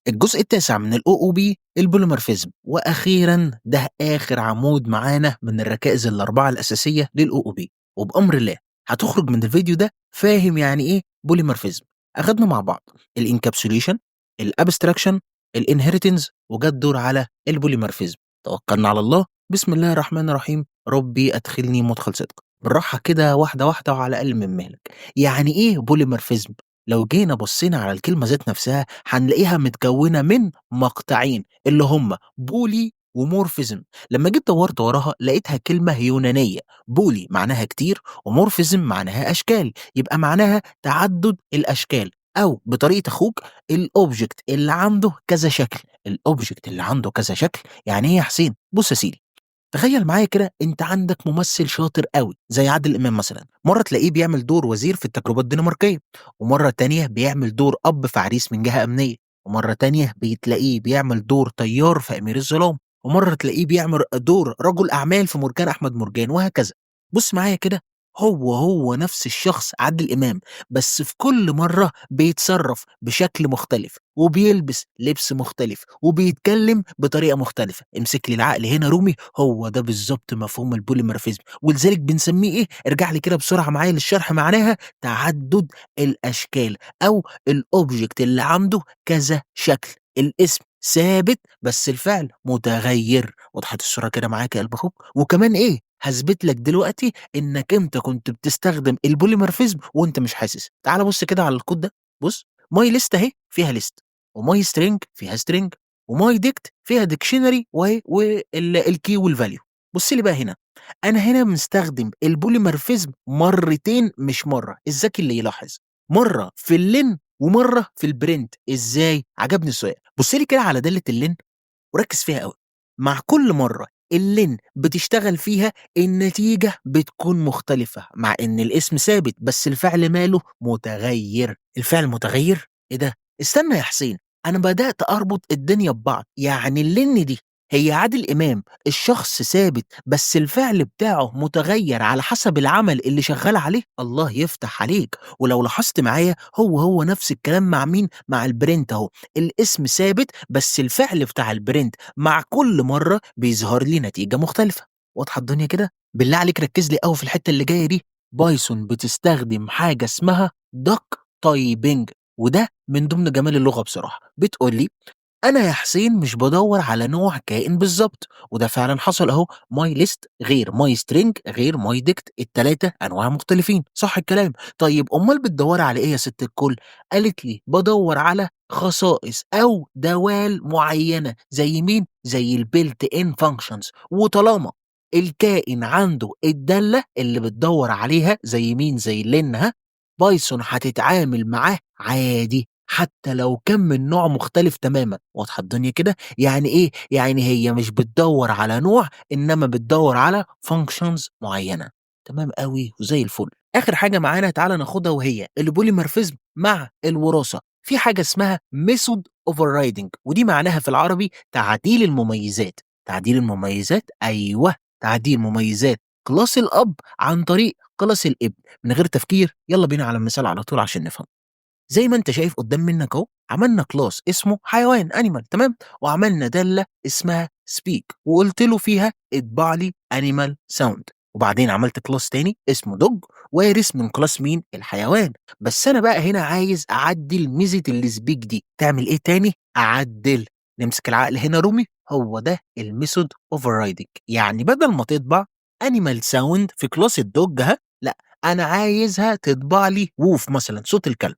الجزء التاسع من ال OOP البوليمورفيزم، وأخيرا ده آخر عمود معانا من الركائز الأربعة الأساسية لل OOP، وبأمر الله هتخرج من الفيديو ده فاهم يعني إيه بوليمورفيزم. أخدنا مع بعض الانكابسوليشن، الابستراكشن، الانهيرتنس، وجت دور على البوليمورفيزم. توكلنا على الله، بسم الله الرحمن الرحيم، ربي أدخلني مدخل صدق. بالراحة كده واحدة واحدة وعلى أقل من مهلك. يعني إيه بوليمورفيزم؟ لو جينا بصينا على الكلمة ذات نفسها هنلاقيها متكونة من مقطعين اللي هم بولي ومورفيزم. لما جيت دورت وراها لقيتها كلمة يونانية، بولي معناها كتير ومورفيزم معناها أشكال، يبقى معناها تعدد الأشكال، أو بطريقة أخوك الأوبجكت اللي عنده كذا شكل. الأوبجكت اللي عنده كذا شكل يعني إيه يا حسين؟ بص يا سيدي، تخيل معايا كده انت عندك ممثل شاطر قوي زي عادل امام مثلا، مره تلاقيه بيعمل دور وزير في التجربه الدنماركيه، ومره تانية بيعمل دور اب في عريس من جهه امنيه، ومره تانية بتلاقيه بيعمل دور طيار في امير الظلام، ومره تلاقيه بيعمل دور رجل اعمال في مرجان احمد مرجان، وهكذا. بص معايا كده، هو نفس الشخص عادل امام، بس في كل مره بيتصرف بشكل مختلف، وبيلبس لبس مختلف، وبيتكلم بطريقه مختلفه. امسك لي العقل هنا رومي، هو ده بالظبط مفهوم البوليمورفيزم، ولذلك بنسميه ايه؟ ارجع لي كده بسرعه معايا للشرح، معناها تعدد الاشكال، او الاوبجكت اللي عنده كذا شكل. الاسم ثابت بس الفعل متغير. وضحت الصوره كده معاك يا قلب اخوك؟ وكمان ايه، هثبت لك دلوقتي انك انت كنت بتستخدم البوليمورفيزم وانت مش حاسس. تعال بص كده على الكود ده، بص، ماي ليست اهي فيها ليست، وماي سترينج فيها سترينج، وماي ديكت فيها ديكشنري، واهي والكي والفاليو. بص لي بقى هنا، انا هنا مستخدم البوليمورفيزم مرتين مش مره، الذكي اللي يلاحظ، مره في اللين ومره في البرنت. ازاي؟ عجبني السؤال. بص لي كده على داله اللين وركز فيها قوي. مع كل مرة اللين بتشتغل فيها النتيجة بتكون مختلفة، مع ان الاسم ثابت بس الفعل ماله متغير. الفعل متغير؟ ايه ده؟ استنى يا حسين، انا بدأت اربط الدنيا ببعض. يعني اللين دي هي عادل امام، الشخص ثابت بس الفعل بتاعه متغير على حسب العمل اللي شغال عليه. الله يفتح عليك. ولو لاحظت معايا، هو نفس الكلام مع مين؟ مع البرنت اهو. الاسم ثابت بس الفعل بتاع البرنت مع كل مرة بيظهر لي نتيجة مختلفة. واضحة الدنيا كده؟ بالله عليك ركز لي قوي في الحتة اللي جاية دي. بايثون بتستخدم حاجة اسمها دوك تايبنج، وده من ضمن جمال اللغة بصراحة. بتقول لي انا يا حسين مش بدور على نوع كائن بالظبط، وده فعلا حصل اهو. ماي ليست غير ماي سترينج غير ماي ديكت، التلاتة انواع مختلفين، صح الكلام؟ طيب امال بتدوري على ايه يا ست الكل؟ قالت لي بدور على خصائص او دوال معينة. زي مين؟ زي البيلت ان فانكشنز. وطالما الكائن عنده الدالة اللي بتدور عليها زي مين؟ زي لينها، بايثون هتتعامل معاه عادي حتى لو كان من نوع مختلف تماما. واضحة الدنيا كده؟ يعني ايه؟ يعني هي مش بتدور على نوع، انما بتدور على فانكشنز معينة. تمام قوي وزي الفل. اخر حاجة معانا تعالى ناخدها، وهي البوليمورفيزم مع الوراثة. في حاجة اسمها ميثود اوفر رايدنج، ودي معناها في العربي تعديل المميزات. تعديل المميزات، ايوه، تعديل مميزات كلاس الاب عن طريق كلاس الابن. من غير تفكير يلا بينا على المثال على طول عشان نفهم. زي ما انت شايف قدام منك اهو، عملنا كلاس اسمه حيوان انيمال، تمام، وعملنا داله اسمها سبيك وقلت له فيها اطبع لي انيمال ساوند. وبعدين عملت كلاس تاني اسمه دوج، وارث من كلاس مين؟ الحيوان. بس انا بقى هنا عايز اعدل ميزه السبيك دي. تعمل ايه تاني؟ اعدل. نمسك العقل هنا رومي، هو ده الميثود اوفر رايدنج. يعني بدل ما تطبع انيمال ساوند في كلاس الدوج، ها، لا، انا عايزها تطبع لي ووف مثلا، صوت الكلب.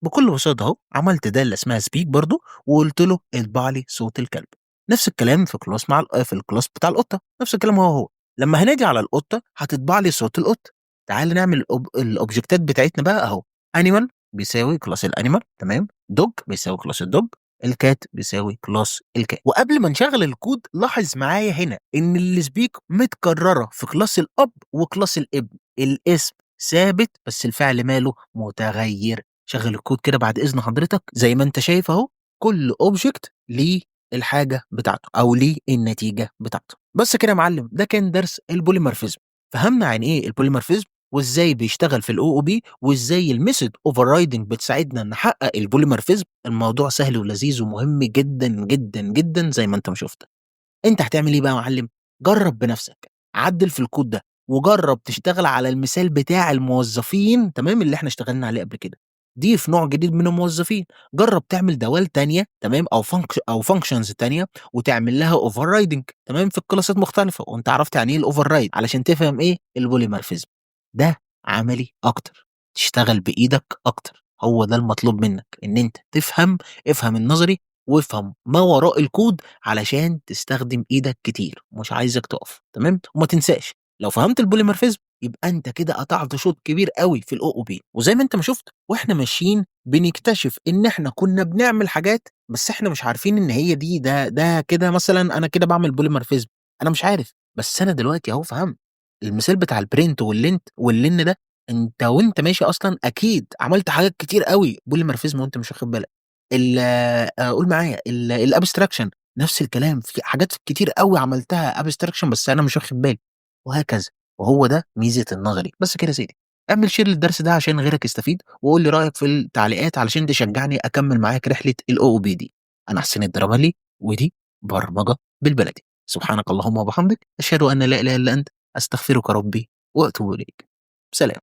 بكل بساطة اهو عملت دالة اسمها سبيك برضو، وقلت له اطبع لي صوت الكلب. نفس الكلام في كلاس في الكلاس بتاع القطة، نفس الكلام هو. لما هنادي على القطة هتطبع لي صوت القط. تعال نعمل الاوبجكتات بتاعتنا بقى اهو. انيمال بيساوي كلاس الانيمال، تمام، دوج بيساوي كلاس الدوج، الكات بيساوي كلاس الكات. وقبل ما نشغل الكود لاحظ معايا هنا ان السبيك متكررة في كلاس الاب وكلاس الابن. الاسم ثابت بس الفعل ماله متغير. شغل الكود كده بعد اذن حضرتك. زي ما انت شايف اهو، كل اوبجكت ليه الحاجه بتاعته او ليه النتيجه بتاعته. بس كده يا معلم، ده كان درس البوليمورفيزم. فهمنا عن ايه البوليمورفيزم، وإزاي بيشتغل في الOOP وإزاي الmethod overriding بتساعدنا نحقق البوليمورفيزم. الموضوع سهل ولذيذ ومهم جدًا، جدًا، جدًا زي ما أنت ما شُفت. أنت هتعمل إيه بقى يا معلم؟ جرّب بنفسك، عدّل في الكود ده، وجرّب تشتغل على المثال بتاع الموظفين تمام، اللي إحنا اشتغلنا عليه قبل كده. ضيف نوع جديد من الموظفين، جرّب تعمل دوال تانية تمام، أو functions تانية وتعمل لها overriding تمام، في الكلاسات مختلفة، وأنت عرفت يعني إيه الoverride علشان تفهم إيه الpolymorphism. ده عملي أكتر، تشتغل بإيدك أكتر، هو ده المطلوب منك، إن أنت افهم النظري وافهم ما وراء الكود علشان تستخدم إيدك كتير، مش عايزك تقف تمام، وما تنساش لو فهمت البوليمورفيزم يبقى أنت كده قطعت شوط كبير أوي في الOOP. وزي ما أنت ما شُفت وإحنا ماشيين بنكتشف إن إحنا كنا بنعمل حاجات بس إحنا مش عارفين إن هي دي ده كده مثلًا أنا كده باعمل بوليمورفيزم، أنا مش عارف، بس أنا دلوقتي أهو فهمت. المثال بتاع الprint والlen ده أنت وأنت ماشي أصلًا أكيد عملت حاجات كتير أوي بوليمورفيزم وأنت مش واخد بالك. قُل معايا الabstraction نفس الكلام، في حاجات كتير أوي عملتها abstraction بس أنا مش واخد بالي، وهكذا. وهو ده ميزة النظري. بس كده يا سيدي، اعمل share للدرس ده عشان غيرك يستفيد، وقُل لي رأيك في التعليقات علشان تشجعني أكمّل معاك رحلة الOOP دي. أنا حسين الدرمالي، ودي برمجة بالبلدي. سبحانك اللهم وبحمدك، أشهد أن لا إله إلا أنت، أستغفرك ربي وأتوب إليك. سلام.